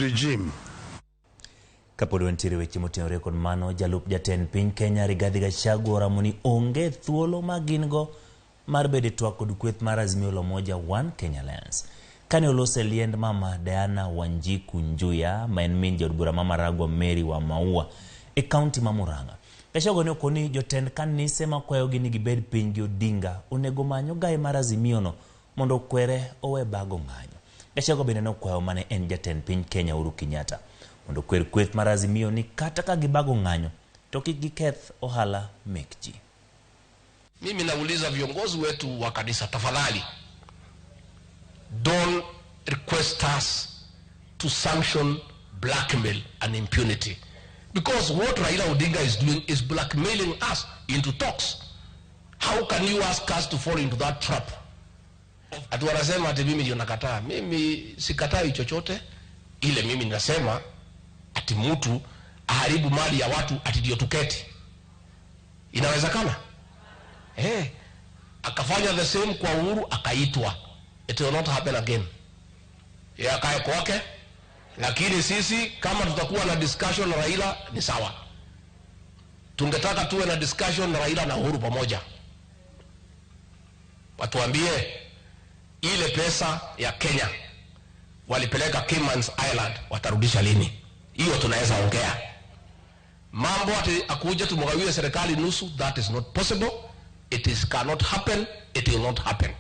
regime. Kapod wantiere weche motenore kod mano, jalup jatend piny Kenya Rigathi Gachagua ramoni onge thuolo magingo mar bede twak kod kweth mar Azimio la Umoja One Kenya Alliance. Kane olose liend mama Diana Wanjiku Njuya, ma en min jod bura ma Maragwa Mary wa Maua e kaunti ma Murang'a. Gachagua ne okoni jotend kanise makwayogi ni gibed piny gi Odinga onego manyo gaye mar Azimio no mondo kwere owe bago ng'anyo. Gachagua bende nokwayo mane en jatend piny Kenya Uhuru Kenyatta mondo kwer kweth mar Azimio ni kata ka gibago ng'anyo to kik giketh ohala mek ji. Mimi nauliza viongozi wetu wa kanisa, tafadhali don't request us to sanction blackmail and impunity, because what Raila Odinga is doing is blackmailing us into talks. How can you ask us to fall into that trap? Atu wanasema ati mimi ndio nakataa. Mimi sikatai chochote, ile mimi ninasema ati mtu aharibu mali ya watu ati ndio tuketi. Inawezekana? Akafanya the same kwa Uhuru, akaitwa. It will not happen again. Akae kwake, lakini sisi kama tutakuwa na discussion na Raila ni sawa. Tungetaka tuwe na discussion na Raila na Uhuru pamoja. Watuambie ile pesa ya Kenya walipeleka Cayman's Island watarudisha lini? Hiyo tunaweza ongea. Mambo ati akuja tumgawie serikali nusu, that is not possible. It cannot happen. It will not happen.